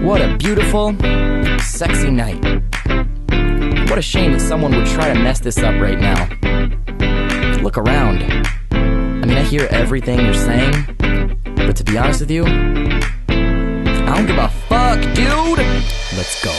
What a beautiful, sexy night. What a shame that someone would try to mess this up right now. Look around. I mean, I hear everything you're saying, but to be honest with you, I don't give a fuck, dude. Let's go.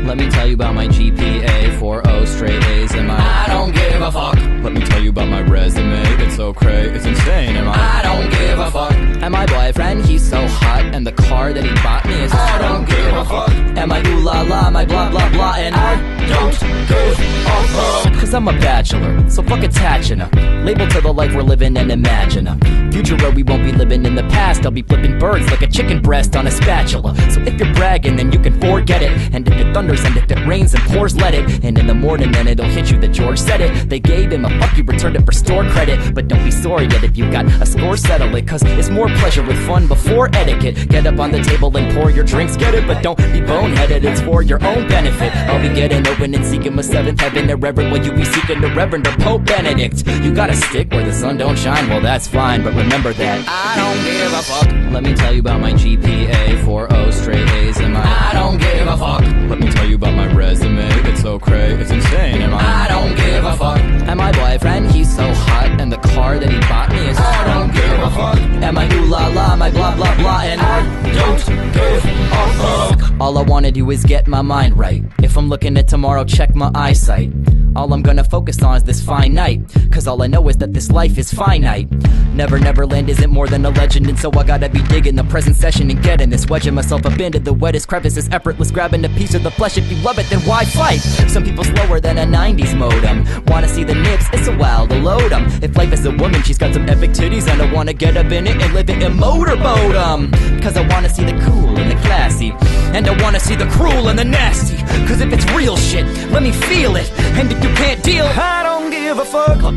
Let me tell you about my GPA, 4.0 straight A's, and I don't give a fuck. Let me tell you about my resume, it's so cray, it's insane, and I don't give a fuck. And my boyfriend, he's so hot, and the car that he bought me is I don't give a fuck. And my ooh la la, my blah blah blah, and I don't give a fuck. Cause I'm a bachelor, so fuck attaching her. Label to the life we're living and imagine a future where we won't be living in the past. I'll be flipping birds like a chicken breast on a spatula. So if you're bragging, then you can forget it. And if it thunders and if it rains and pours, let it. And in the morning, then it'll hit you that George said it. They gave him a fuck, you returned it for store credit. But don't be sorry yet if you got a score, settle it. Cause it's more pleasure with fun before etiquette. Get up on the table and pour your drinks, get it. But don't be boneheaded, it's for your own benefit. I'll be getting open and seeking my seventh heaven. The reverend, will you be seeking the Reverend or Pope Benedict? You gotta stick where the sun don't shine, well that's fine. But remember that I don't give a fuck. Let me tell you about my GPA, 4.0 straight A's, and I don't give a fuck. Let me tell you about my resume, it's so cray, it's insane, and I don't give a fuck. And my boyfriend, he's so hot, and the car that he bought me is I don't give a fuck. And my ooh la la, my blah blah blah, and I don't give a fuck. All I wanna do is get my mind right. If I'm looking at tomorrow, check my eyesight. All I'm gonna focus on is this fine night. Cause all I know is that this life is finite. Never Neverland isn't more than a legend, and so I gotta be digging the present session and getting this. Wedging myself up into the wettest crevices, effortless, grabbing a piece of the flesh. If you love it, then why fight? Some people slower than a 90s modem. Wanna see the nips? It's a while to load 'em. If life is a woman, she's got some epic titties, and I wanna get up in it and live it in motorboat 'em. Cause I wanna see the cool and the classy, and I wanna see the cruel and the nasty. Cause if it's real shit, let me feel it. And if you can't deal, I don't give a fuck. I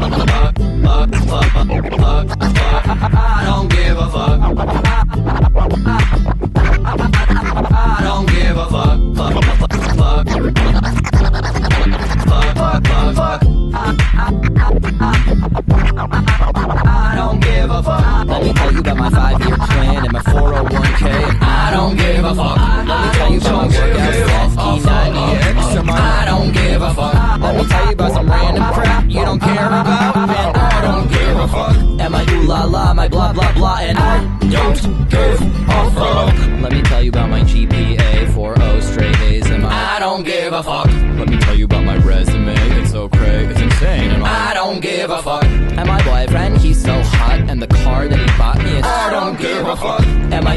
don't give a fuck. I don't give a fuck. Fuck, fuck, fuck. Fuck, fuck, fuck, fuck. I don't give a fuck. Let me tell you about my 5-year plan and my 401k. I don't give a fuck. Let me tell you about my workouts, F-E90X or my I don't give a fuck. Let me tell you about some random crap you don't care about, man. I don't give a fuck. And my ooh la la, my blah blah blah, and I don't give a fuck. let me tell you about my GPA, 4.0 straight A's, and I don't give a fuck. let me tell you about my resume, it's so cray, it's insane, and I don't give a fuck. and my boyfriend, he's so hot, and the car that he bought me is I don't give a fuck. and my